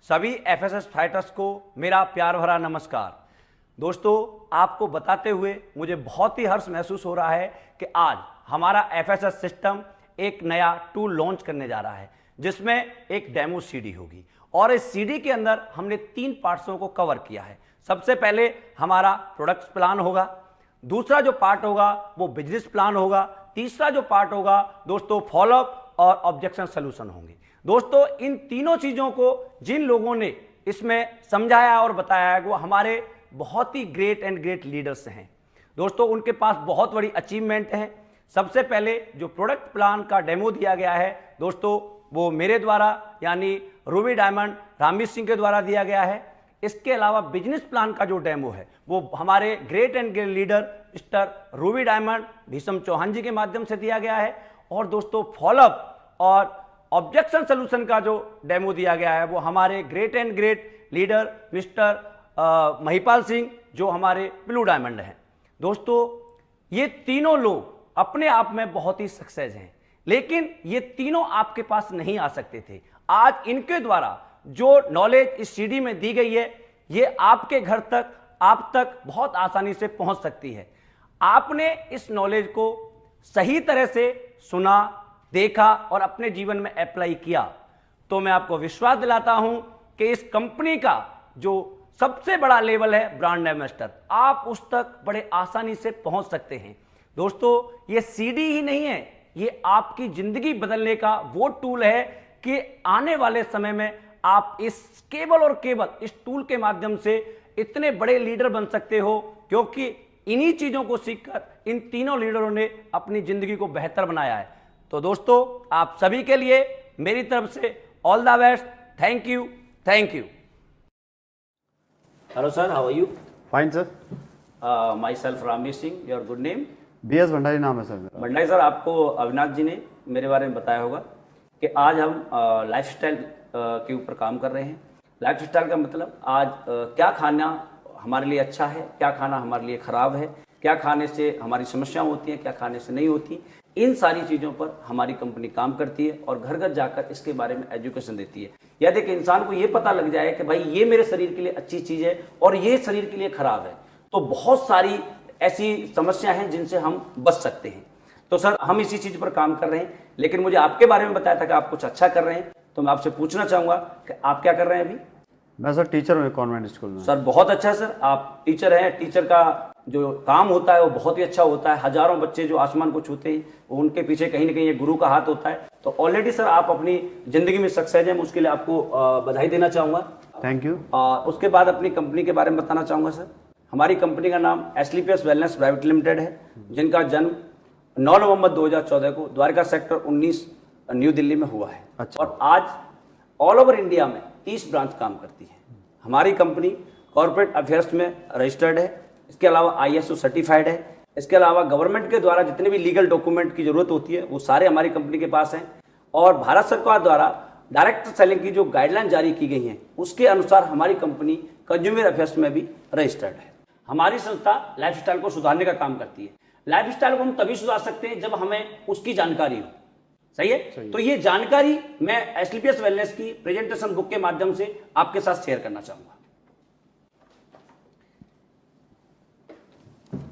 सभी FSS fighters को मेरा प्यार भरा नमस्कार। दोस्तों, आपको बताते हुए मुझे बहुत ही हर्ष महसूस हो रहा है कि आज हमारा एफएसएस सिस्टम एक नया टूल लॉन्च करने जा रहा है, जिसमें एक डेमो सीडी होगी और इस सीडी के अंदर हमने 3 पार्ट्सों को कवर किया है। सबसे पहले हमारा प्रोडक्ट प्लान होगा, दूसरा जो पार्ट होगा वो बिजनेस प्लान होगा, तीसरा जो पार्ट होगा दोस्तों फॉलोअप और ऑब्जेक्शन सॉल्यूशन होंगे। दोस्तों, इन तीनों चीजों को जिन लोगों ने इसमें समझाया और बताया है वो हमारे बहुत ही ग्रेट लीडर्स हैं। दोस्तों, उनके पास बहुत बड़ी अचीवमेंट है। सबसे पहले जो प्रोडक्ट प्लान का डेमो दिया गया है दोस्तों, वो मेरे द्वारा यानी रूबी डायमंड रामवीर सिंह के द्वारा दिया गया है। इसके अलावा बिजनेस प्लान का जो डेमो है वो हमारे great leader mister Ruby Diamond Bhishm Chauhan ji के माध्यम से दिया गया है। और दोस्तों, फॉलोअप और ऑब्जेक्शन सॉल्यूशन का जो डेमो दिया गया है वो हमारे great leader mister Mahipal Singh, जो हमारे ब्लू डायमंड हैं। दोस्तों, ये तीनों लोग अपने आप में बहुत ही सक्सेस हैं, लेकिन ये तीनों आपके पास नहीं आ सकते थे। आज इनके द्वारा जो नॉलेज इस सीडी में दी गई है ये आपके घर तक, आप तक बहुत आसानी से पहुंच सकती है। आपने इस नॉलेज को सही तरह से सुना, देखा और अपने जीवन में अप्लाई किया तो मैं आपको विश्वास दिलाता हूं कि इस कंपनी का जो सबसे बड़ा लेवल है ब्रांड एम्बेसडर, आप उस तक बड़े आसानी से पहुंच सकते हैं। दोस्तों, ये सीडी ही नहीं है, ये आपकी जिंदगी बदलने का वो टूल है कि आने वाले समय में आप इस केवल और केवल इस टूल के माध्यम से इतने बड़े लीडर बन सकते हो, क्योंकि इन्हीं चीजों को सीखकर इन तीनों लीडरों ने अपनी जिंदगी को बेहतर बनाया है। तो दोस्तों, आप सभी के लिए मेरी तरफ से all the best. Thank you. Hello sir, how are you? Fine sir. Myself Ramveer Singh, your good name? BS Bhandari नाम है सर मेरा। भंडारी सर, आपको अविनाश जी ने मेरे बारे में बताया होगा कि आज हम लाइफस्टाइल के ऊपर काम कर रहे हैं। लाइफस्टाइल का मतलब आज क्या खाना हमारे लिए अच्छा है, क्या खाना हमारे लिए खराब है, क्या खाने से हमारी समस्याएं होती हैं, क्या खाने से नहीं होती। इन सारी चीज़ों पर हमारी कंपनी काम करती है और घर घर जाकर इसके बारे में एजुकेशन देती है। यदि कि इंसान को ये पता लग जाए कि भाई ये मेरे शरीर के लिए अच्छी चीज़ है और ये शरीर के लिए खराब है, तो बहुत सारी ऐसी समस्याएं हैं जिनसे हम बच सकते हैं। तो सर, हम इसी चीज़ पर काम कर रहे हैं, लेकिन मुझे आपके बारे में बताया था कि आप कुछ अच्छा कर रहे हैं, तो मैं आपसे पूछना चाहूँगा कि आप क्या कर रहे हैं अभी? मैं सर टीचर हूँ कॉन्वेंट स्कूल में। सर, बहुत अच्छा है सर, आप टीचर हैं। टीचर का जो काम होता है वो बहुत ही अच्छा होता है। हजारों बच्चे जो आसमान को छूते हैं, उनके पीछे कहीं ना कहीं एक गुरु का हाथ होता है। तो ऑलरेडी सर आप अपनी जिंदगी में सक्सेस हैं, मैं उसके लिए आपको बधाई देना चाहूँगा। Thank you. उसके बाद अपनी कंपनी के बारे में बताना चाहूँगा सर। हमारी कंपनी का नाम एसलीपीएस वेलनेस प्राइवेट लिमिटेड है, जिनका जन्म 9 नवंबर 2014 को द्वारका सेक्टर 19 न्यू दिल्ली में हुआ है। अच्छा। और आज ऑल ओवर इंडिया में 30 ब्रांच काम करती है। हमारी कंपनी कॉर्पोरेट अफेयर्स में रजिस्टर्ड है, इसके अलावा ISO सर्टिफाइड है। इसके अलावा गवर्नमेंट के द्वारा जितने भी लीगल डॉक्यूमेंट की जरूरत होती है वो सारे हमारी कंपनी के पास हैं। और भारत सरकार द्वारा डायरेक्ट सेलिंग की जो गाइडलाइन जारी की गई हैं उसके अनुसार हमारी कंपनी कंज्यूमर अफेयर्स में भी रजिस्टर्ड है। हमारी संस्था लाइफस्टाइल को सुधारने का काम करती है। लाइफस्टाइल को हम तभी सुधार सकते हैं जब हमें उसकी जानकारी हो। सही है? तो ये जानकारी मैं एसलीपीएस वेलनेस की प्रेजेंटेशन बुक के माध्यम से आपके साथ शेयर करना चाहूंगा।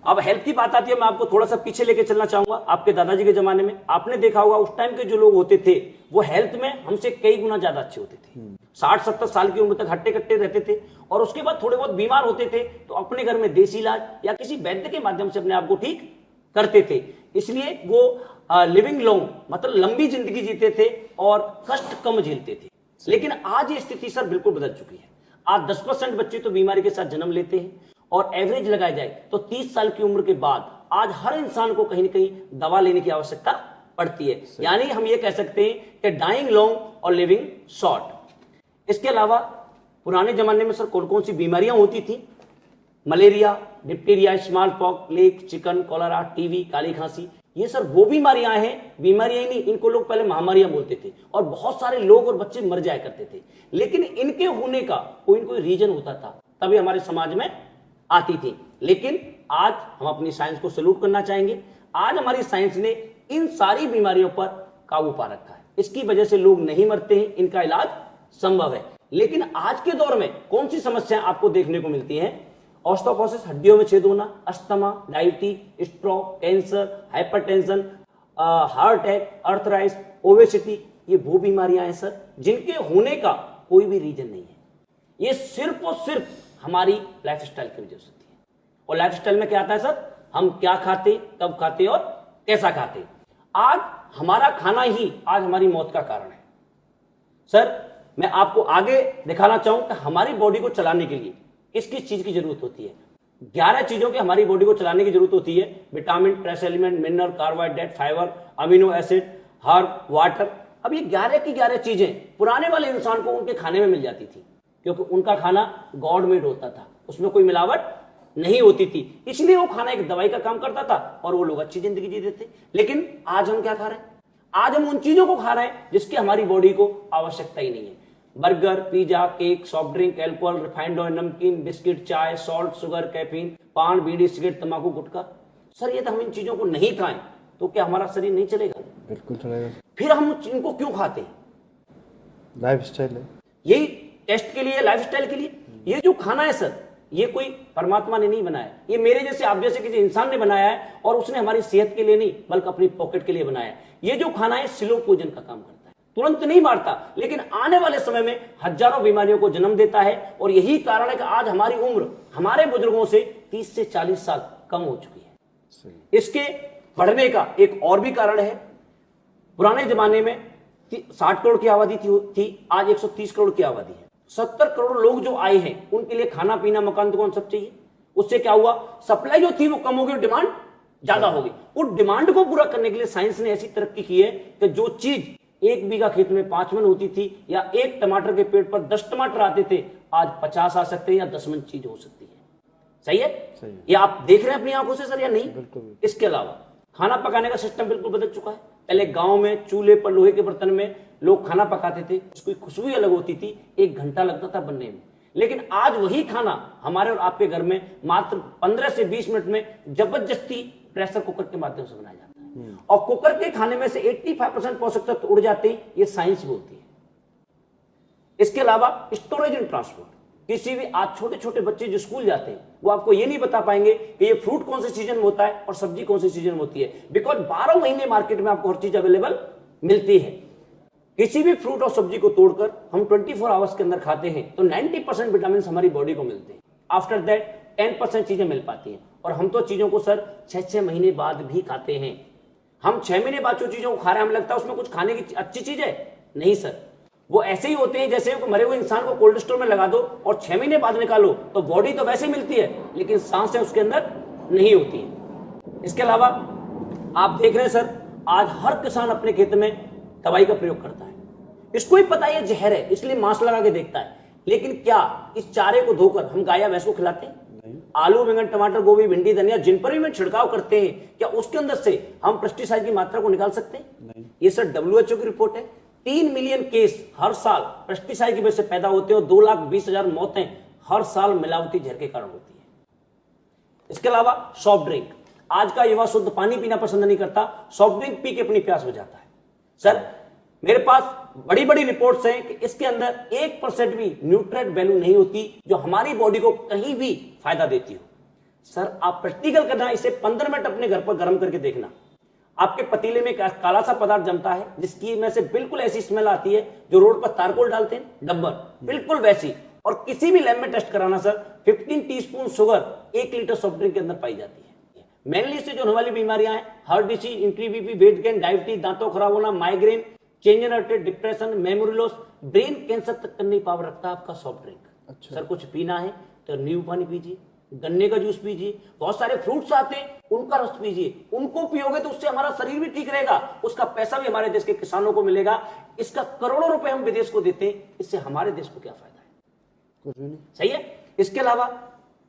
अब हेल्थ की बात आती है, मैं आपको थोड़ा सा पीछे लेके चलना चाहूंगा। आपके दादाजी के जमाने में आपने देखा होगा उस टाइम के जो लोग होते थे वो हेल्थ में हमसे कई गुना ज्यादा अच्छे होते थे। 60-70 साल की उम्र तक हट्टे कट्टे रहते थे और उसके बाद थोड़े बहुत बीमार होते थे तो अपने घर में देसी इलाज या किसी वैद्य के माध्यम से अपने आप को ठीक करते थे। इसलिए वो लिविंग लॉन्ग मतलब लंबी जिंदगी जीते थे और कष्ट कम झेलते थे। लेकिन आज ये स्थिति सर बिल्कुल बदल चुकी है। आज 10% बच्चे तो बीमारी के साथ जन्म लेते हैं और एवरेज लगाया जाए तो 30 साल की उम्र के बाद आज हर इंसान को कहीं ना कहीं दवा लेने की आवश्यकता पड़ती है। यानी हम ये कह सकते हैं कि डाइंग लॉन्ग और लिविंग शॉर्ट। इसके अलावा पुराने जमाने में सर कौन कौन सी बीमारियां होती थी? Malaria, diphtheria, smallpox, plague, chicken, cholera, TB, काली खांसी, ये सर वो बीमारियां हैं। बीमारियां ही नहीं, इनको लोग पहले महामारियां बोलते थे और बहुत सारे लोग और बच्चे मर जाया करते थे। लेकिन इनके होने का कोई न कोई रीजन होता था, तभी हमारे समाज में आती थी। लेकिन आज हम अपनी साइंस को सैल्यूट करना चाहेंगे। आज हमारी साइंस ने इन सारी बीमारियों पर काबू पा रखा है। इसकी वजह से लोग नहीं मरते हैं, इनका इलाज संभव है। लेकिन आज के दौर में कौन सी समस्याएं आपको देखने को मिलती हैं? ऑस्टियोपोरोसिस, हड्डियों में छेद होना, asthma, diabetes, stroke, cancer, hypertension, heart attack, arthritis, obesity, ये वो बीमारियां हैं सर जिनके होने का कोई भी रीजन नहीं है। ये सिर्फ और सिर्फ हमारी लाइफस्टाइल की वजह से होती है। और लाइफस्टाइल में क्या आता है सर? हम क्या खाते, कब खाते और कैसा खाते। आज हमारा खाना ही आज हमारी मौत का कारण है। सर मैं आपको आगे दिखाना चाहूं कि हमारी बॉडी को चलाने के लिए किस किस चीज की जरूरत होती है। 11 चीजों की हमारी बॉडी को चलाने की जरूरत होती है। Vitamin, trace element, mineral, carbohydrate, fibre, amino acid, herb, water. अब ये 11 की 11 चीजें पुराने वाले इंसान को उनके खाने में मिल जाती थी, क्योंकि उनका खाना गॉड मेड होता था, उसमें कोई मिलावट नहीं होती थी, इसलिए वो खाना एक दवाई का काम करता था और वो लोग अच्छी जिंदगी जीते थे। लेकिन आज हम क्या खा रहे हैं? आज हम उन चीजों को खा रहे हैं जिसकी हमारी बॉडी को आवश्यकता ही नहीं है। Burger, pizza, cake, soft drink, alcohol, refined oil, नमकीन, बिस्किट, चाय, सॉल्ट, शुगर, कैफीन, पान, बीड़ी, सिगरेट, तंबाकू, गुटखा। सर ये तो हम इन चीजों को नहीं खाएं तो क्या हमारा शरीर नहीं चलेगा? बिल्कुल चलेगा। फिर हम इनको क्यों खाते हैं? लाइफस्टाइल है, यही टेस्ट के लिए, लाइफस्टाइल के लिए। ये जो खाना है सर, ये कोई परमात्मा ने नहीं बनाया, ये मेरे जैसे आप जैसे किसी इंसान ने बनाया है, और उसने हमारी सेहत के लिए नहीं बल्कि अपनी पॉकेट के लिए बनाया है। ये जो खाना है स्लो पॉइजन का काम करता है, तुरंत नहीं मारता, लेकिन आने वाले समय में हजारों बीमारियों को जन्म देता है। और यही कारण है कि आज हमारी उम्र हमारे बुजुर्गों से 30 से 40 साल कम हो चुकी है। इसके बढ़ने का एक और भी कारण है। पुराने जमाने में 60 करोड़ की आबादी थी, आज 130 करोड़ की आबादी है। 70 करोड़ लोग जो आए हैं उनके लिए खाना पीना मकान दुकान सब चाहिए। उससे क्या हुआ? सप्लाई जो थी वो कम हो गई, डिमांड ज्यादा हो गई। उस डिमांड को पूरा करने के लिए साइंस ने ऐसी तरक्की की है कि जो चीज 1 बीघा खेत में 5 मन होती थी, या 1 टमाटर के पेड़ पर 10 टमाटर आते थे, आज 50 आ सकते हैं या 10 मन चीज हो सकती है। सही है? सही है। ये आप देख रहे हैं अपनी आंखों से सर या नहीं? बिल्कुल। इसके अलावा खाना पकाने का सिस्टम बिल्कुल बदल चुका है। पहले गांव में चूल्हे पर लोहे के बर्तन में लोग खाना पकाते थे, उसकी खुशबू अलग होती थी, 1 घंटा लगता था बनने में। लेकिन आज वही खाना हमारे और आपके घर में मात्र 15 से 20 मिनट में जबरदस्ती प्रेशर कुकर के माध्यम से बनाया जाता है। और कुकर के खाने में से 85% पोषक तत्व उड़ जाते हैं, ये साइंस बोलती है। इसके अलावा स्टोरेज एंड ट्रांसपोर्ट, किसी भी आज छोटे छोटे बच्चे जो स्कूल जाते हैं वो आपको ये नहीं बता पाएंगे कि ये फ्रूट कौन से सीजन में होता है और सब्जी कौन से सीजन में होती है, बिकॉज 12 महीने मार्केट में आपको हर चीज अवेलेबल मिलती है। किसी भी फ्रूट और सब्जी को तोड़कर हम 24 आवर्स के अंदर खाते हैं तो 90% विटामिन हमारी बॉडी को मिलते हैं। आफ्टर दैट 10% चीजें मिल पाती हैं। और हम तो चीजों को सर 6-6 महीने बाद भी खाते हैं। हम 6 महीने बाद जो चीजों को खा रहे हैं, हमें लगता है उसमें कुछ खाने की अच्छी चीज है। नहीं सर, वो ऐसे ही होते हैं जैसे मरे हुए इंसान को कोल्ड स्टोर में लगा दो और 6 महीने बाद निकालो तो बॉडी तो वैसे मिलती है, लेकिन सांसें उसके अंदर नहीं होती है। इसके अलावा आप देख रहे हैं सर, आज हर किसान अपने खेत में दवाई का प्रयोग करता है। इसको ही पता है जहर है, इसलिए मास्क लगा के देखता है। लेकिन क्या इस चारे को धोकर हम गाय या भैंस को खिलाते हैं? आलू, बैंगन, टमाटर, गोभी, भिंडी, धनिया जिन पर भी हम छिड़काव करते हैं, क्या उसके अंदर से हम पेस्टिसाइड की मात्रा को निकाल सकते हैं? नहीं। ये सर WHO की रिपोर्ट है। 3 मिलियन केस हर साल पेस्टिसाइड की वजह से पैदा होते हैं और 2,20,000 मौतें हर साल मिलावटी जहर के कारण होती है। इसके अलावा सॉफ्ट ड्रिंक, आज का युवा शुद्ध पानी पीना पसंद नहीं करता, सॉफ्ट ड्रिंक पी के अपनी प्यास बुझाता है। सर मेरे पास बड़ी बड़ी रिपोर्ट्स हैं कि इसके अंदर 1% भी न्यूट्रिएंट वैल्यू नहीं होती जो हमारी बॉडी को कहीं भी फायदा देती हो। सर आप प्रैक्टिकल करना, इसे 15 मिनट अपने घर पर गर्म करके देखना। आपके पतीले में काला सा पदार्थ जमता है जिसकी में से बिल्कुल ऐसी स्मेल आती है जो रोड पर तारकोल डालते हैं डब्बर, बिल्कुल वैसी। और किसी भी लैब में टेस्ट कराना sir, 15 teaspoon sugar 1 litre soft drink के अंदर पाई जाती है। मेनली इससे जो होने वाली बीमारियां हैं, heart disease, increased BP, weight gain, diabetes, दांतों खराब होना, migraine, change in heart rate, depression, memory loss, brain cancer तक करने की पावर रखता है आपका सॉफ्ट ड्रिंक। अच्छा। सर कुछ पीना है तो नींबू पानी पीजिए, गन्ने का जूस पीजिए, बहुत सारे फ्रूट्स आते हैं उनका रस पीजिए, उनको पियोगे तो उससे हमारा शरीर भी ठीक रहेगा, उसका पैसा भी हमारे देश के किसानों को मिलेगा। इसका करोड़ों रुपए हम विदेश को देते हैं, इससे हमारे देश को क्या फायदा है? कुछ भी नहीं। सही है। इसके अलावा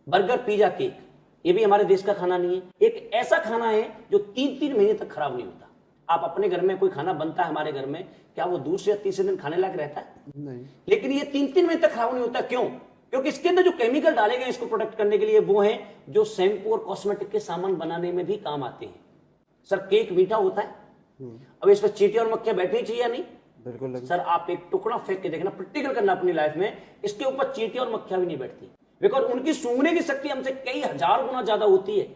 बर्गर, पिज्जा, केक, ये भी हमारे देश का खाना नहीं है। एक ऐसा खाना है जो 3-3 महीने तक खराब नहीं होता। आप अपने घर में कोई खाना बनता है हमारे घर में, क्या वो दूसरे या तीसरे दिन खाने लायक रहता है? नहीं। लेकिन ये 3-3 महीने तक खराब नहीं होता। क्यों? क्योंकि इसके अंदर जो केमिकल डाले गए इसको प्रोटेक्ट करने के लिए वो हैं जो शैम्पू और कॉस्मेटिक के सामान बनाने में भी काम आते हैं। सर केक मीठा होता है, अब इस पर चींटियां और मक्खियां बैठनी चाहिए या नहीं? बिल्कुल लगी। सर आप एक टुकड़ा फेंक के देखना, प्रैक्टिकल करना अपनी लाइफ में, इसके ऊपर चींटी और मक्खियां भी नहीं बैठती, बिकॉज उनकी सूंघने की शक्ति हमसे कई हजार गुना ज्यादा होती है,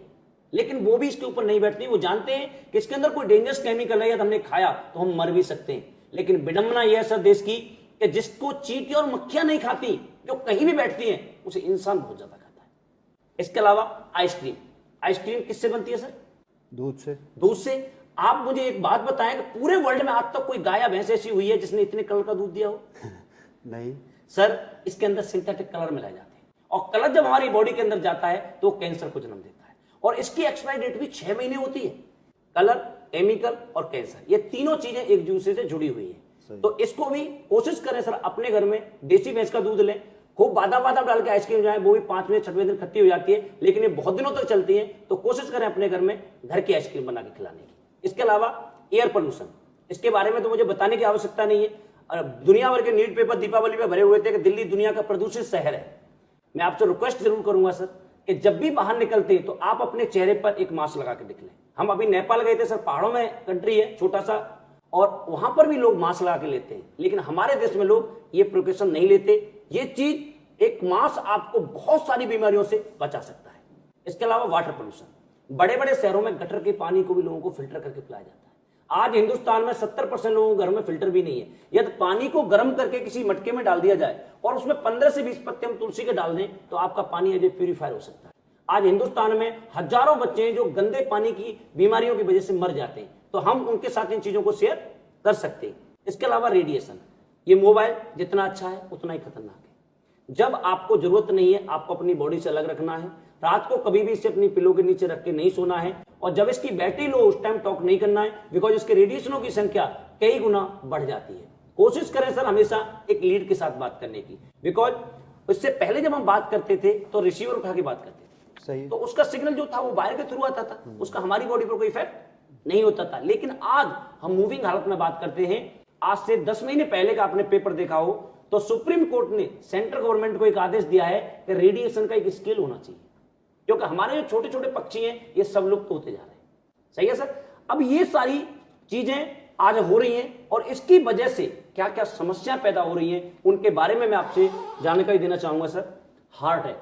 लेकिन वो भी इसके ऊपर नहीं बैठती। वो जानते हैं कि इसके अंदर कोई डेंजरस केमिकल है या हमने खाया तो हम मर भी सकते हैं। लेकिन विडंबना यह है सर देश की कि जिसको चींटी और मक्खियां नहीं खाती, जो कहीं भी बैठती हैं, उसे इंसान बहुत ज्यादा खाता है। इसके अलावा आइसक्रीम, आइसक्रीम किससे बनती है सर? दूध से। दूध से। आप मुझे एक बात बताएं कि पूरे वर्ल्ड में आज तक कोई गाय या भैंस ऐसी हुई है जिसने इतने कलर का दूध दिया हो? नहीं सर इसके अंदर सिंथेटिक कलर मिलाए जाते हैं, और कलर जब हमारी बॉडी के अंदर जाता है तो कैंसर को जन्म देता है, और इसकी एक्सपायरी डेट भी 6 महीने होती है। कलर, केमिकल और कैंसर, ये तीनों चीजें एक दूसरे से जुड़ी हुई है। तो इसको भी कोशिश करें सर, अपने घर में देसी भैंस का दूध लें, खूब बादाम बादाम डाल के आइसक्रीम जाए, वो भी 5वें 6वें दिन खट्टी हो जाती है, लेकिन ये बहुत दिनों तक चलती है। तो कोशिश करें अपने घर में घर की आइसक्रीम बना के खिलाने की। इसके अलावा एयर पोल्यूशन, इसके बारे में तो मुझे बताने की आवश्यकता नहीं है। दुनिया भर के न्यूज पेपर दीपावली में भरे हुए थे कि दिल्ली दुनिया का प्रदूषित शहर है। मैं आपसे रिक्वेस्ट जरूर करूंगा सर कि जब भी बाहर निकलते हैं तो आप अपने चेहरे पर एक मास्क लगा के निकलें। हम अभी नेपाल गए थे सर, पहाड़ों में कंट्री है छोटा सा, और वहां पर भी लोग मास्क लगा के लेते हैं, लेकिन हमारे देश में लोग ये प्रिकॉशन नहीं लेते। ये चीज, एक मास्क आपको बहुत सारी बीमारियों से बचा सकता है। इसके अलावा वाटर पोल्यूशन, बड़े बड़े शहरों में गटर के पानी को भी लोगों को फिल्टर करके पिलाया जाता है। आज हिंदुस्तान में 70% लोगों के घर में फिल्टर भी नहीं है। यदि पानी को गर्म करके किसी मटके में डाल दिया जाए और उसमें 15 से 20 पत्ते हम तुलसी के डाल दें तो आपका पानी एज ए प्यूरिफायर हो सकता है। आज हिंदुस्तान में हजारों बच्चे हैं जो गंदे पानी की बीमारियों की वजह से मर जाते हैं, तो हम उनके साथ इन चीजों को शेयर कर सकते हैं। इसके अलावा रेडिएशन, ये मोबाइल जितना अच्छा है उतना ही खतरनाक है। जब आपको जरूरत नहीं है आपको अपनी बॉडी से अलग रखना है। रात को कभी भी इसे अपनी पिलो के नीचे रख के नहीं सोना है, और जब इसकी बैटरी लो उस टाइम टॉक नहीं करना है, बिकॉज इसके रेडिएशनों की संख्या कई गुना बढ़ जाती है। कोशिश करें सर हमेशा एक लीड के साथ बात करने की, बिकॉज इससे पहले जब हम बात करते थे तो रिसीवर उठा के बात करते थे, सही। तो उसका सिग्नल जो था वो वायर के थ्रू आता था, उसका हमारी बॉडी पर कोई इफेक्ट नहीं होता था। लेकिन आज हम मूविंग हालत में बात करते हैं। आज से 10 महीने पहले का आपने पेपर देखा हो तो सुप्रीम कोर्ट ने सेंट्रल गवर्नमेंट को एक आदेश दिया है कि रेडिएशन का एक स्केल होना चाहिए, क्योंकि हमारे जो छोटे छोटे पक्षी हैं ये सब लुप्त होते जा रहे हैं। सही है सर। अब ये सारी चीजें आज हो रही हैं, और इसकी वजह से क्या क्या समस्या पैदा हो रही हैं उनके बारे में मैं आपसे जानकारी देना चाहूंगा सर। हार्ट अटैक,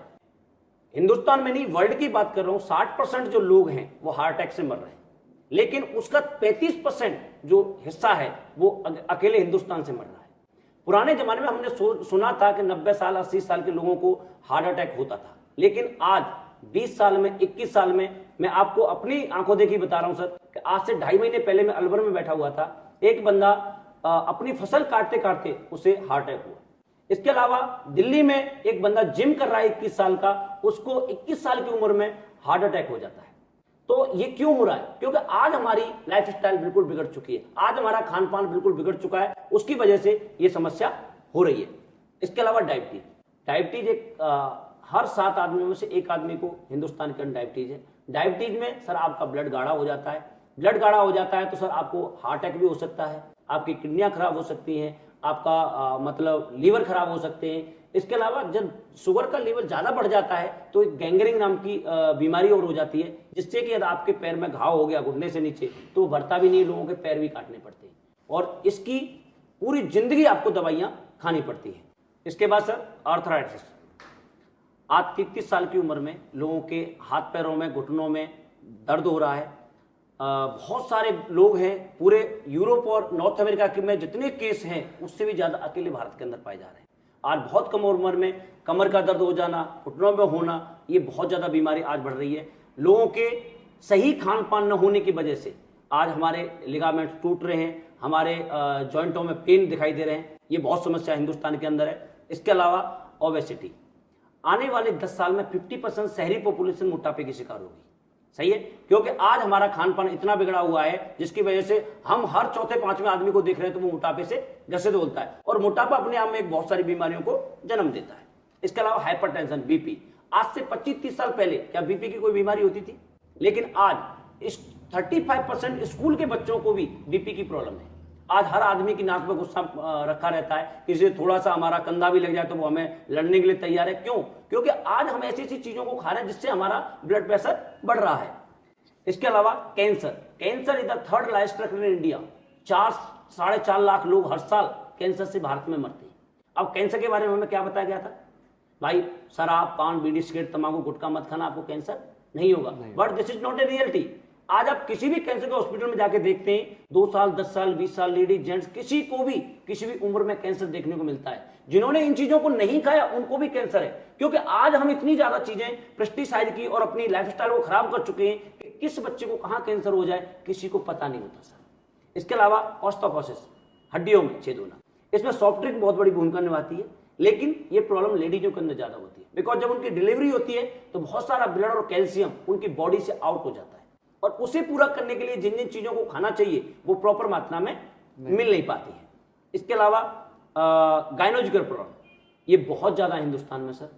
हिंदुस्तान में नहीं वर्ल्ड की बात कर रहा हूं, 60% जो लोग हैं वो हार्ट अटैक से मर रहे हैं, लेकिन उसका 35% जो हिस्सा है वो अकेले हिंदुस्तान से मर रहा है। पुराने जमाने में हमने सुना था कि 90 साल 80 साल के लोगों को हार्ट अटैक होता था, लेकिन आज 20 साल में 21 साल में, मैं आपको अपनी आंखों देखी बता रहा हूं सर कि आज से 2.5 महीने पहले मैं अलवर में बैठा हुआ था, एक बंदा अपनी फसल काटते काटते उसे हार्ट अटैक हुआ। इसके अलावा दिल्ली में एक बंदा जिम कर रहा है 21 साल का, उसको 21 साल की उम्र में हार्ट अटैक हो जाता है। तो ये क्यों हो रहा है? क्योंकि आज हमारी लाइफस्टाइल बिल्कुल बिगड़ चुकी है, आज हमारा खान पान बिल्कुल बिगड़ चुका है, उसकी वजह से ये समस्या हो रही है। इसके अलावा डायबिटीज, डायबिटीज एक हर 7 आदमियों में से 1 आदमी को हिंदुस्तान के अंदर डायबिटीज है। डायबिटीज में सर आपका ब्लड गाढ़ा हो जाता है, ब्लड गाढ़ा हो जाता है तो सर आपको हार्ट अटैक भी हो सकता है, आपकी किडनियां खराब हो सकती हैं, आपका मतलब लीवर खराब हो सकते हैं। इसके अलावा जब शुगर का लेवल ज्यादा बढ़ जाता है तो एक गैंग्रीन नाम की बीमारी और हो जाती है, जिससे कि यदि आपके पैर में घाव हो गया घुटने से नीचे तो भरता भी नहीं, लोगों के पैर भी काटने पड़ते हैं, और इसकी पूरी जिंदगी आपको दवाइयां खानी पड़ती है। इसके बाद सर आर्थराइटिस, आज 33 साल की उम्र में लोगों के हाथ पैरों में घुटनों में दर्द हो रहा है। बहुत सारे लोग हैं, पूरे यूरोप और नॉर्थ अमेरिका के में जितने केस हैं उससे भी ज्यादा अकेले भारत के अंदर पाए जा रहे हैं। आज बहुत कम उम्र में कमर का दर्द हो जाना, घुटनों में होना, ये बहुत ज्यादा बीमारी आज बढ़ रही है। लोगों के सही खान पान न होने की वजह से आज हमारे लिगामेंट टूट रहे हैं, हमारे जॉइंटों में पेन दिखाई दे रहे हैं, ये बहुत समस्या हिंदुस्तान के अंदर है। इसके अलावा ओबेसिटी, आने वाले 10 साल में 50% शहरी पॉपुलेशन मोटापे की शिकार होगी। सही है, क्योंकि आज हमारा खान पान इतना बिगड़ा हुआ है जिसकी वजह से हम हर चौथे पांचवें आदमी को देख रहे हैं तो वो मोटापे से ग्रसित होता है, और मोटापा अपने आप में एक बहुत सारी बीमारियों को जन्म देता है। इसके अलावा हाइपरटेंशन, बीपी, आज से 25-30 साल पहले क्या बीपी की कोई बीमारी होती थी? लेकिन आज इस 35% स्कूल के बच्चों को भी बीपी की प्रॉब्लम है। आज हर आदमी की नाक में गुस्सा रखा रहता है, किसी से थोड़ा सा हमारा कंधा भी लग जाए तो वो हमें लड़ने के लिए तैयार है। क्यों? क्योंकि आज हम ऐसी ऐसी चीजों को खा रहे हैं जिससे हमारा ब्लड प्रेशर बढ़ रहा है। इसके अलावा cancer, cancer is the 3rd largest in India, 4 4.5 lakh लोग हर साल कैंसर से भारत में मरते हैं। अब कैंसर के बारे में हमें क्या बताया गया था? भाई शराब, पान, बीड़ी, सिगरेट, तंबाकू, गुटखा मत खाना, आपको कैंसर नहीं होगा। But this is not a reality. आज आप किसी भी कैंसर के हॉस्पिटल में जाके देखते हैं, 2 साल, 10 साल, 20 साल, लेडीज, जेंट्स, किसी को भी किसी भी उम्र में कैंसर देखने को मिलता है। जिन्होंने इन चीजों को नहीं खाया उनको भी कैंसर है, क्योंकि आज हम इतनी ज्यादा चीजें पेस्टिसाइड की और अपनी लाइफस्टाइल को खराब कर चुके हैं कि किस बच्चे को कहां कैंसर हो जाए किसी को पता नहीं होता सर। इसके अलावा ऑस्टियोपोरोसिस, हड्डियों में छेद होना, इसमें सॉफ्ट ड्रिंक बहुत बड़ी भूमिका निभाती है, लेकिन ये प्रॉब्लम लेडीजों के अंदर ज्यादा होती है। बिकॉज जब उनकी डिलीवरी होती है तो बहुत सारा ब्लड और कैल्शियम उनकी बॉडी से आउट हो जाता है, और उसे पूरा करने के लिए जिन जिन चीजों को खाना चाहिए वो प्रॉपर मात्रा में मिल नहीं पाती है। इसके अलावा गायनोलॉजिकल प्रॉब्लम ये बहुत ज्यादा हिंदुस्तान में सर।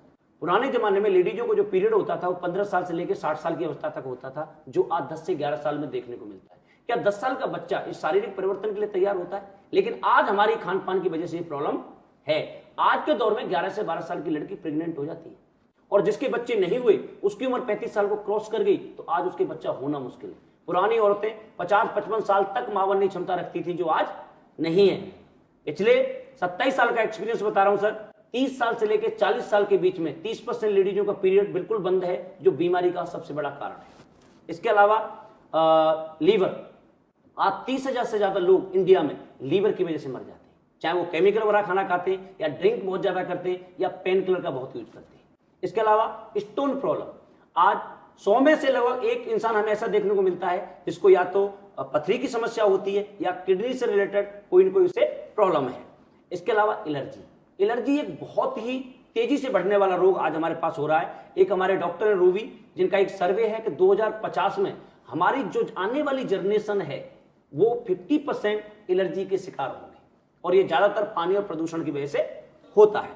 पुराने जमाने में लेडीजों को जो पीरियड होता था वो 15 साल से लेकर 60 साल की अवस्था तक होता था, जो आज 10 से 11 साल में देखने को मिलता है। क्या 10 साल का बच्चा इस शारीरिक परिवर्तन के लिए तैयार होता है? लेकिन आज हमारी खान पान की वजह से ये प्रॉब्लम है। आज के दौर में 11 से 12 साल की लड़की प्रेग्नेंट हो जाती है, और जिसके बच्चे नहीं हुए उसकी उम्र 35 साल को क्रॉस कर गई तो आज उसके बच्चा होना मुश्किल है। पुरानी औरतें 50-55 साल तक मां बनने की क्षमता रखती थी, जो आज नहीं है। पिछले 27 साल का एक्सपीरियंस बता रहा हूं सर। 30 साल से लेकर 40 साल के बीच में 30% लेडीजों का पीरियड बिल्कुल बंद है, जो बीमारी का सबसे बड़ा कारण है। इसके अलावा लीवर, आज 30,000 से ज्यादा लोग इंडिया में लीवर की वजह से मर जाते हैं, चाहे वो केमिकल वाला खाना खाते हैं या ड्रिंक बहुत ज्यादा करते हैं या पेन किलर का बहुत यूज करते हैं। इसके अलावा स्टोन प्रॉब्लम, आज 100 में से लगभग 1 इंसान हमें ऐसा देखने को मिलता है जिसको या तो पथरी की समस्या होती है या किडनी से रिलेटेड कोई न कोई उसे प्रॉब्लम है। इसके अलावा एलर्जी एक बहुत ही तेजी से बढ़ने वाला रोग आज हमारे पास हो रहा है। एक हमारे डॉक्टर है रूवी, जिनका एक सर्वे है कि 2050 में हमारी जो आने वाली जनरेशन है वो 50% एलर्जी के शिकार होंगे, और ये ज्यादातर पानी और प्रदूषण की वजह से होता है।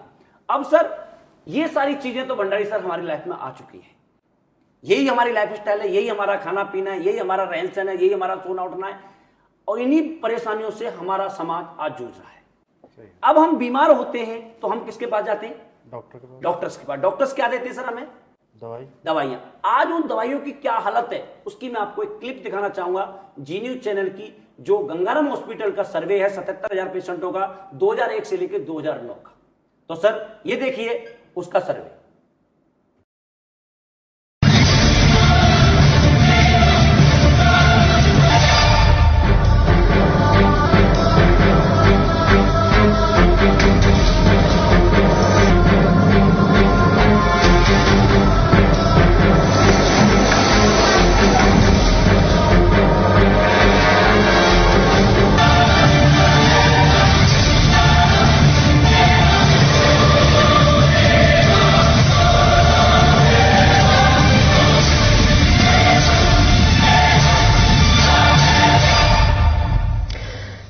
अब सर ये सारी चीजें तो भंडारी सर हमारी लाइफ में आ चुकी है, यही हमारी लाइफ स्टाइल है, यही हमारा खाना पीना है, यही हमारा रहन सहन है, यही हमारा सोना उठना है, और इन्हीं परेशानियों से हमारा समाज आज जूझ रहा है। अब हम बीमार होते हैं तो हम किसके पास जाते हैं? डॉक्टर्स के पास। डॉक्टर्स क्या देते हैं सर हमें? दवाइयां। आज उन दवाइयों की क्या हालत है उसकी मैं आपको एक क्लिप दिखाना चाहूंगा जी न्यूज चैनल की, जो गंगाराम हॉस्पिटल का सर्वे है 77,000 पेशेंटों का 2001 से लेकर 2009 का। तो सर ये देखिए उसका सर्वे।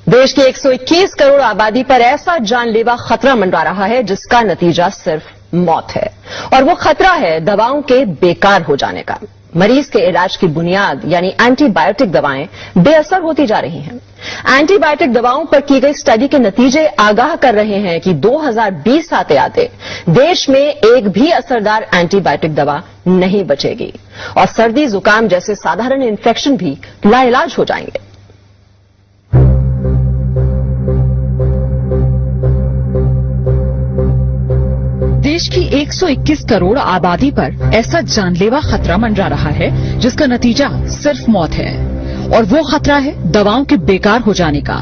देश की 121 करोड़ आबादी पर ऐसा जानलेवा खतरा मंडरा रहा है जिसका नतीजा सिर्फ मौत है, और वो खतरा है दवाओं के बेकार हो जाने का। मरीज के इलाज की बुनियाद यानी एंटीबायोटिक दवाएं बेअसर होती जा रही हैं। एंटीबायोटिक दवाओं पर की गई स्टडी के नतीजे आगाह कर रहे हैं कि 2020 आते आते देश में एक भी असरदार एंटीबायोटिक दवा नहीं बचेगी, और सर्दी जुकाम जैसे साधारण इन्फेक्शन भी लाइलाज हो जाएंगे। देश की 121 करोड़ आबादी पर ऐसा जानलेवा खतरा मंडरा रहा है जिसका नतीजा सिर्फ मौत है, और वो खतरा है दवाओं के बेकार हो जाने का।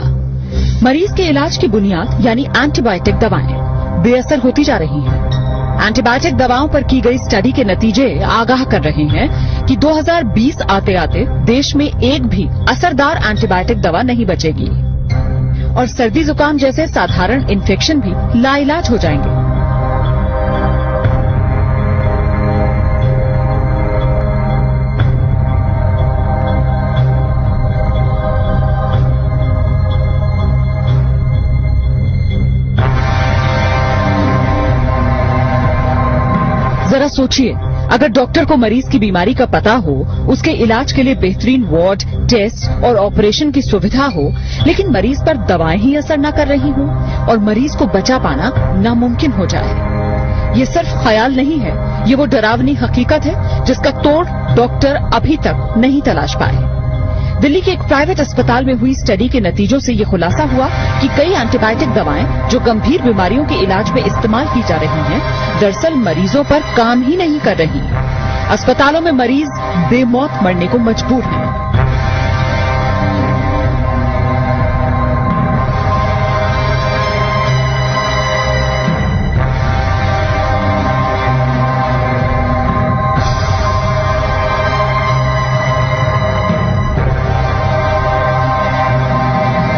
मरीज के इलाज की बुनियाद यानी एंटीबायोटिक दवाएं बेअसर होती जा रही हैं। एंटीबायोटिक दवाओं पर की गई स्टडी के नतीजे आगाह कर रहे हैं कि 2020 आते आते देश में एक भी असरदार एंटीबायोटिक दवा नहीं बचेगी, और सर्दी जुकाम जैसे साधारण इन्फेक्शन भी लाइलाज हो जाएंगे। जरा सोचिए, अगर डॉक्टर को मरीज की बीमारी का पता हो, उसके इलाज के लिए बेहतरीन वार्ड, टेस्ट और ऑपरेशन की सुविधा हो, लेकिन मरीज पर दवाएं ही असर न कर रही हों और मरीज को बचा पाना नामुमकिन हो जाए। ये सिर्फ ख्याल नहीं है, ये वो डरावनी हकीकत है जिसका तोड़ डॉक्टर अभी तक नहीं तलाश पाए। दिल्ली के एक प्राइवेट अस्पताल में हुई स्टडी के नतीजों से ये खुलासा हुआ कि कई एंटीबायोटिक दवाएं जो गंभीर बीमारियों के इलाज में इस्तेमाल की जा रही हैं, दरअसल मरीजों पर काम ही नहीं कर रही। अस्पतालों में मरीज बेमौत मरने को मजबूर हैं।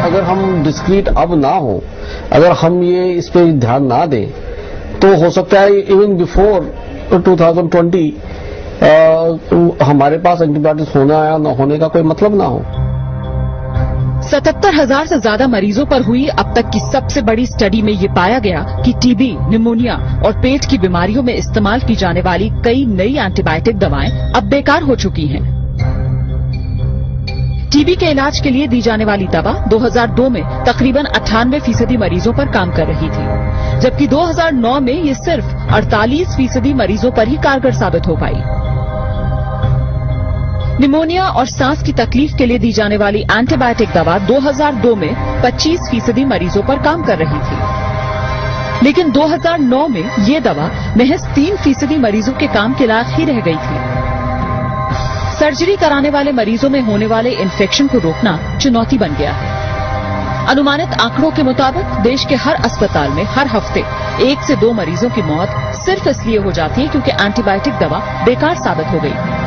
अगर हम डिस्क्रीट अब ना हो, अगर हम ये इस पे ध्यान ना दें, तो हो सकता है इवन बिफोर 2020 हमारे पास एंटीबायोटिक्स होना या न होने का कोई मतलब ना हो। 77,000 से ज्यादा मरीजों पर हुई अब तक की सबसे बड़ी स्टडी में ये पाया गया कि टीबी, निमोनिया और पेट की बीमारियों में इस्तेमाल की जाने वाली कई नई एंटीबायोटिक दवाएं अब बेकार हो चुकी हैं। टीबी के इलाज के लिए दी जाने वाली दवा 2002 में तकरीबन 98% मरीजों पर काम कर रही थी, जबकि 2009 में ये सिर्फ 48% मरीजों पर ही कारगर साबित हो पाई। निमोनिया और सांस की तकलीफ के लिए दी जाने वाली एंटीबायोटिक दवा 2002 में 25% मरीजों पर काम कर रही थी, लेकिन 2009 में ये दवा महज 3% मरीजों के काम के लायक ही रह गई थी। सर्जरी कराने वाले मरीजों में होने वाले इन्फेक्शन को रोकना चुनौती बन गया है। अनुमानित आंकड़ों के मुताबिक देश के हर अस्पताल में हर हफ्ते 1 से 2 मरीजों की मौत सिर्फ इसलिए हो जाती है क्योंकि एंटीबायोटिक दवा बेकार साबित हो गई।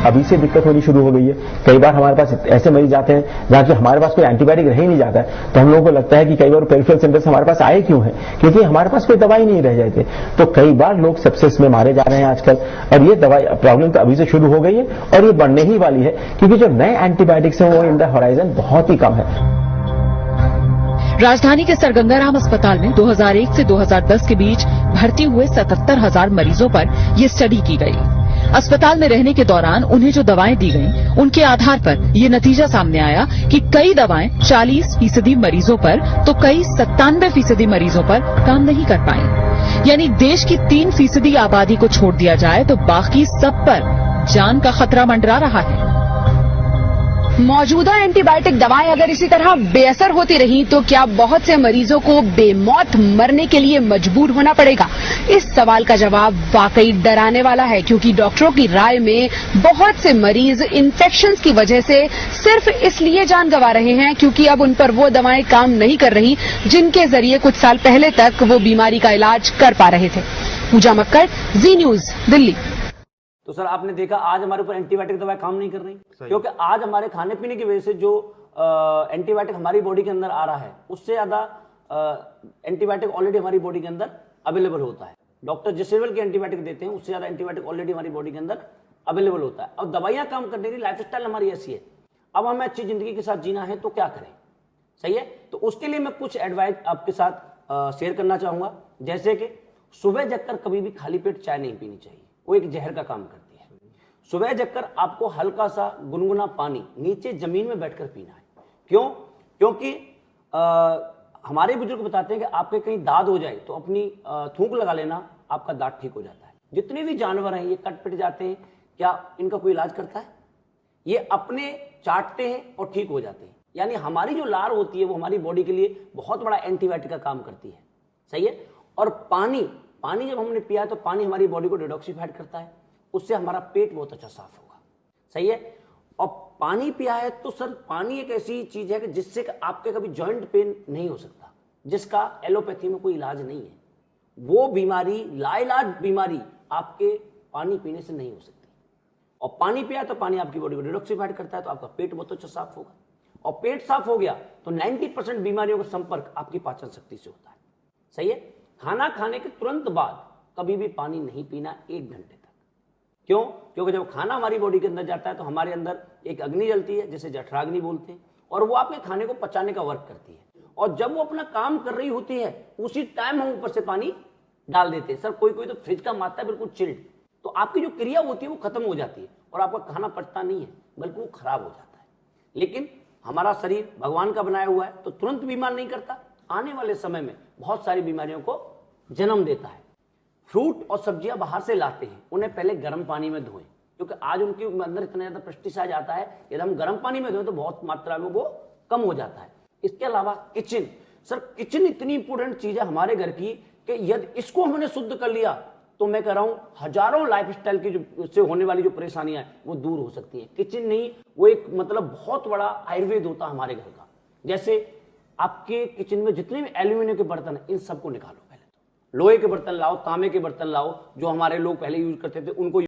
अभी से दिक्कत होनी शुरू हो गई है। कई बार हमारे पास ऐसे मरीज आते हैं जहाँ की हमारे पास कोई एंटीबायोटिक रह ही नहीं जाता है, तो हम लोगों को लगता है कि कई बार पेरिफेरल सेंटर्स हमारे पास आए क्यों हैं, क्योंकि हमारे पास कोई दवाई नहीं रह जाते। तो कई बार लोग सेप्सिस में मारे जा रहे हैं आजकल, और ये दवाई प्रॉब्लम तो अभी से शुरू हो गई है और ये बढ़ने ही वाली है, क्योंकि जो नए एंटीबायोटिक्स हैं वो इन द होराइजन बहुत ही कम है। राजधानी के सर गंगाराम अस्पताल में 2001 से 2010 के बीच भर्ती हुए 77,000 मरीजों पर यह स्टडी की गई। अस्पताल में रहने के दौरान उन्हें जो दवाएं दी गईं, उनके आधार पर ये नतीजा सामने आया कि कई दवाएं 40% मरीजों पर तो कई 97% मरीजों पर काम नहीं कर पाई। यानी देश की 3% आबादी को छोड़ दिया जाए तो बाकी सब पर जान का खतरा मंडरा रहा है। मौजूदा एंटीबायोटिक दवाएं अगर इसी तरह बेअसर होती रही तो क्या बहुत से मरीजों को बेमौत मरने के लिए मजबूर होना पड़ेगा? इस सवाल का जवाब वाकई डराने वाला है, क्योंकि डॉक्टरों की राय में बहुत से मरीज इन्फेक्शंस की वजह से सिर्फ इसलिए जान गंवा रहे हैं क्योंकि अब उन पर वो दवाएं काम नहीं कर रही जिनके जरिए कुछ साल पहले तक वो बीमारी का इलाज कर पा रहे थे। पूजा मक्कड़, जी न्यूज, दिल्ली। तो सर आपने देखा आज हमारे ऊपर एंटीबायोटिक दवाएं काम नहीं कर रही, क्योंकि आज हमारे खाने पीने की वजह से जो एंटीबायोटिक हमारी बॉडी के अंदर आ रहा है उससे ज्यादा एंटीबायोटिक ऑलरेडी हमारी बॉडी के अंदर अवेलेबल होता है। डॉक्टर जिस लेवल के एंटीबायोटिक देते हैं उससे ज्यादा एंटीबायोटिक ऑलरेडी हमारी बॉडी के अंदर अवेलेबल होता है। और दवाइयां काम करने की लाइफस्टाइल हमारी ऐसी है, अब हमें अच्छी जिंदगी के साथ जीना है तो क्या करें, सही है। तो उसके लिए मैं कुछ एडवाइस आपके साथ शेयर करना चाहूंगा, जैसे कि सुबह जगकर कभी भी खाली पेट चाय नहीं पीनी चाहिए, वो एक जहर का काम करती है। सुबह जगकर आपको हल्का सा गुनगुना पानी नीचे जमीन में बैठकर पीना है। क्यों? क्योंकि हमारे बुजुर्ग बताते हैं कि आपके कहीं दाद हो जाए तो अपनी थूक लगा लेना, आपका दांत ठीक हो जाता है। जितने भी जानवर हैं ये कट पिट जाते हैं, क्या इनका कोई इलाज करता है? ये अपने चाटते हैं और ठीक हो जाते हैं। यानी हमारी जो लार होती है वो हमारी बॉडी के लिए बहुत बड़ा एंटीबायोटिक का काम करती है, सही है। और पानी जब हमने पिया तो पानी हमारी बॉडी को डिटॉक्सिफाइड करता है, उससे हमारा पेट बहुत अच्छा साफ होगा, सही है। और पानी पिया है तो सर पानी एक ऐसी चीज है कि जिससे आपके कभी जॉइंट पेन नहीं हो सकता, जिसका एलोपैथी में कोई इलाज नहीं है। वो बीमारी, लाइलाज बीमारी आपके पानी पीने से नहीं हो सकती। और पानी पिया तो पानी आपकी बॉडी को डिटॉक्सिफाइड करता है, तो आपका पेट बहुत अच्छा साफ होगा। और पेट साफ हो गया तो 90% बीमारियों का संपर्क आपकी पाचन शक्ति से होता है, सही है। खाना खाने के तुरंत बाद कभी भी पानी नहीं पीना 1 घंटे तक। क्यों? क्योंकि जब खाना हमारी बॉडी के अंदर जाता है तो हमारे अंदर एक अग्नि जलती है जिसे जठराग्नि बोलते हैं, और वो आपके खाने को पचाने का वर्क करती है। और जब वो अपना काम कर रही होती है उसी टाइम हम ऊपर से पानी डाल देते हैं। सर कोई तो फ्रिज का माता है बिल्कुल चिल्ड, तो आपकी जो क्रिया होती है वो खत्म हो जाती है और आपका खाना पचता नहीं है, बल्कि वो खराब हो जाता है। लेकिन हमारा शरीर भगवान का बनाया हुआ है तो तुरंत बीमार नहीं करता, आने वाले समय में बहुत सारी बीमारियों को जन्म देता है। फ्रूट और सब्जियां बाहर से लाते हैं, उन्हें पहले गर्म पानी में धोएं, क्योंकि आज उनके अंदर इतना ज्यादा पेस्टिसाइड आता है, यदि हम गर्म पानी में धोएं तो बहुत मात्रा में वो कम हो जाता है। इसके अलावा किचन, सर किचन इतनी इंपॉर्टेंट चीज है हमारे घर की कि यदि इसको हमने शुद्ध कर लिया तो मैं कह रहा हूं हजारों लाइफस्टाइल की जो उससे होने वाली जो परेशानियां हैं वो दूर हो सकती हैं। किचन नहीं, वो एक मतलब बहुत बड़ा आयुर्वेद होता है हमारे घर का। जैसे आपके किचन में जितने भी एल्यूमिनियम के बर्तन हैं इन सबको निकालो, पहले तो लोहे के बर्तन लाओ, तांबे के बर्तन लाओ, जो हमारे लोग पहले यूज करते थे उनको